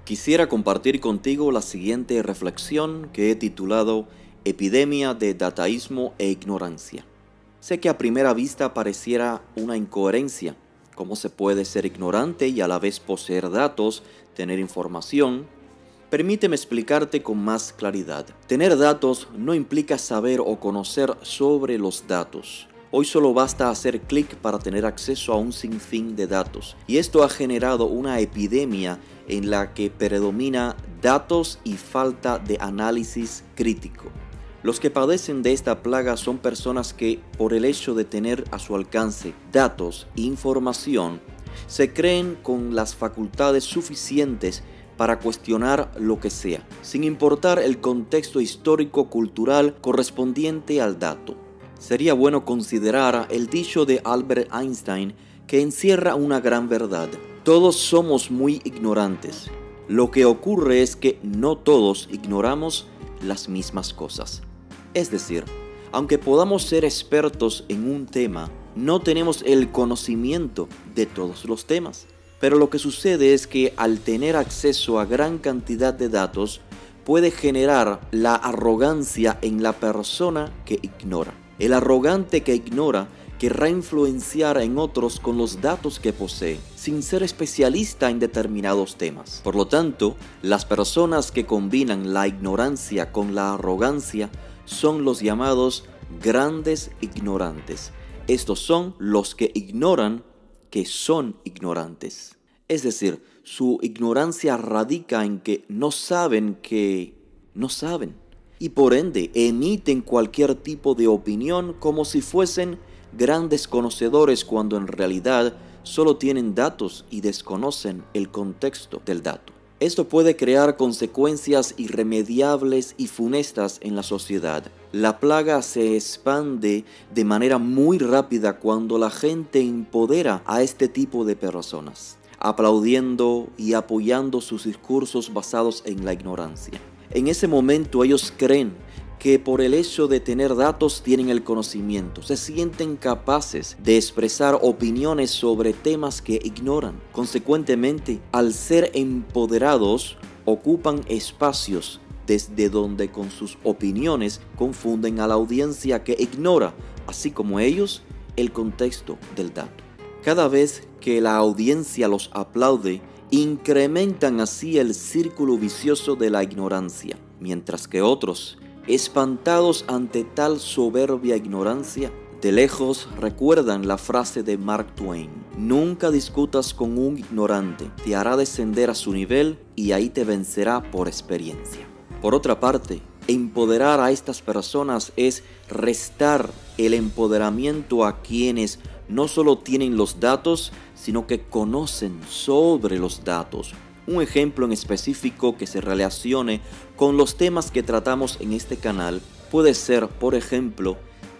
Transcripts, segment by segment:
Quisiera compartir contigo la siguiente reflexión que he titulado Epidemia de dataísmo e ignorancia. Sé que a primera vista pareciera una incoherencia. ¿Cómo se puede ser ignorante y a la vez poseer datos, tener información? Permíteme explicarte con más claridad. Tener datos no implica saber o conocer sobre los datos. Hoy solo basta hacer clic para tener acceso a un sinfín de datos, y esto ha generado una epidemia en la que predomina datos y falta de análisis crítico. Los que padecen de esta plaga son personas que, por el hecho de tener a su alcance datos e información, se creen con las facultades suficientes para cuestionar lo que sea, sin importar el contexto histórico-cultural correspondiente al dato. Sería bueno considerar el dicho de Albert Einstein que encierra una gran verdad. Todos somos muy ignorantes. Lo que ocurre es que no todos ignoramos las mismas cosas. Es decir, aunque podamos ser expertos en un tema, no tenemos el conocimiento de todos los temas. Pero lo que sucede es que al tener acceso a gran cantidad de datos, puede generar la arrogancia en la persona que ignora. El arrogante que ignora querrá influenciar en otros con los datos que posee, sin ser especialista en determinados temas. Por lo tanto, las personas que combinan la ignorancia con la arrogancia son los llamados grandes ignorantes. Estos son los que ignoran que son ignorantes. Es decir, su ignorancia radica en que no saben que no saben. Y por ende emiten cualquier tipo de opinión como si fuesen grandes conocedores cuando en realidad solo tienen datos y desconocen el contexto del dato. Esto puede crear consecuencias irremediables y funestas en la sociedad. La plaga se expande de manera muy rápida cuando la gente empodera a este tipo de personas, aplaudiendo y apoyando sus discursos basados en la ignorancia. En ese momento ellos creen que por el hecho de tener datos tienen el conocimiento, se sienten capaces de expresar opiniones sobre temas que ignoran. Consecuentemente, al ser empoderados, ocupan espacios desde donde con sus opiniones confunden a la audiencia que ignora, así como ellos, el contexto del dato. Cada vez que la audiencia los aplaude, incrementan así el círculo vicioso de la ignorancia, mientras que otros, espantados ante tal soberbia ignorancia, de lejos recuerdan la frase de Mark Twain: nunca discutas con un ignorante, te hará descender a su nivel y ahí te vencerá por experiencia. Por otra parte, empoderar a estas personas es restar el empoderamiento a quienes no solo tienen los datos, sino que conocen sobre los datos. Un ejemplo en específico que se relacione con los temas que tratamos en este canal puede ser, por ejemplo,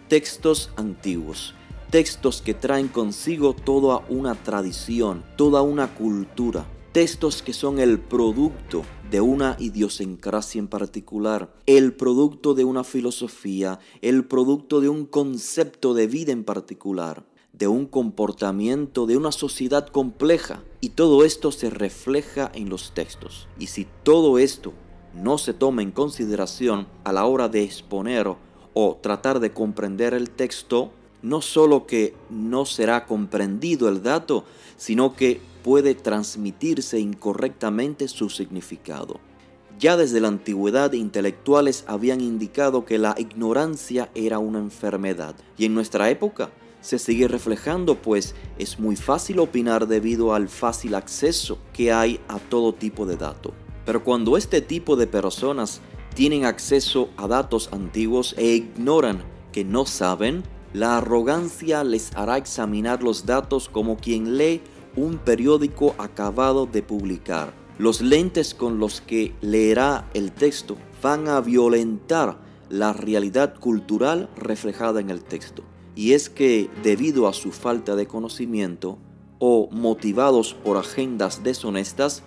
textos antiguos. Textos que traen consigo toda una tradición, toda una cultura. Textos que son el producto de una idiosincrasia en particular, el producto de una filosofía, el producto de un concepto de vida en particular, de un comportamiento de una sociedad compleja, y todo esto se refleja en los textos. Y si todo esto no se toma en consideración a la hora de exponer o tratar de comprender el texto, no solo que no será comprendido el dato, sino que puede transmitirse incorrectamente su significado. Ya desde la antigüedad, intelectuales habían indicado que la ignorancia era una enfermedad, y en nuestra época se sigue reflejando, pues es muy fácil opinar debido al fácil acceso que hay a todo tipo de datos. Pero cuando este tipo de personas tienen acceso a datos antiguos e ignoran que no saben, la arrogancia les hará examinar los datos como quien lee un periódico acabado de publicar. Los lentes con los que leerá el texto van a violentar la realidad cultural reflejada en el texto. Y es que debido a su falta de conocimiento o motivados por agendas deshonestas,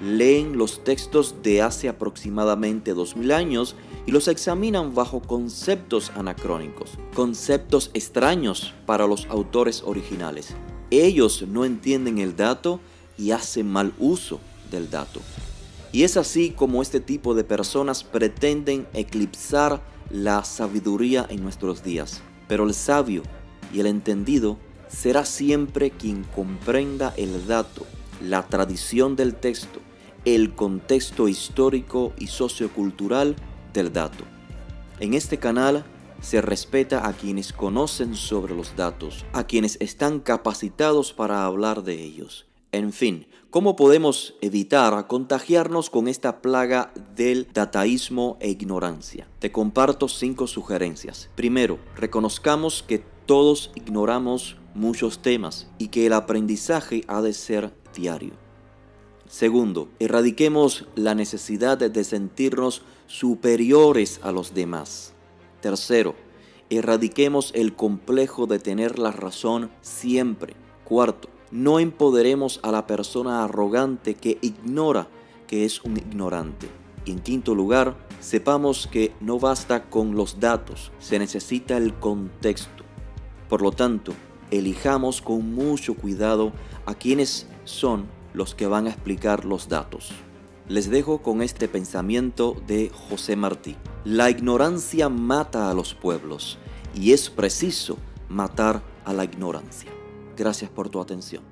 leen los textos de hace aproximadamente 2000 años y los examinan bajo conceptos anacrónicos, conceptos extraños para los autores originales. Ellos no entienden el dato y hacen mal uso del dato. Y es así como este tipo de personas pretenden eclipsar la sabiduría en nuestros días. Pero el sabio y el entendido será siempre quien comprenda el dato, la tradición del texto, el contexto histórico y sociocultural del dato. En este canal se respeta a quienes conocen sobre los datos, a quienes están capacitados para hablar de ellos. En fin, ¿cómo podemos evitar contagiarnos con esta plaga del dataísmo e ignorancia? Te comparto 5 sugerencias. Primero, reconozcamos que todos ignoramos muchos temas y que el aprendizaje ha de ser diario. Segundo, erradiquemos la necesidad de sentirnos superiores a los demás. Tercero, erradiquemos el complejo de tener la razón siempre. Cuarto, no empoderemos a la persona arrogante que ignora que es un ignorante. Y en quinto lugar, sepamos que no basta con los datos, se necesita el contexto. Por lo tanto, elijamos con mucho cuidado a quienes son los que van a explicar los datos. Les dejo con este pensamiento de José Martí. La ignorancia mata a los pueblos y es preciso matar a la ignorancia. Gracias por tu atención.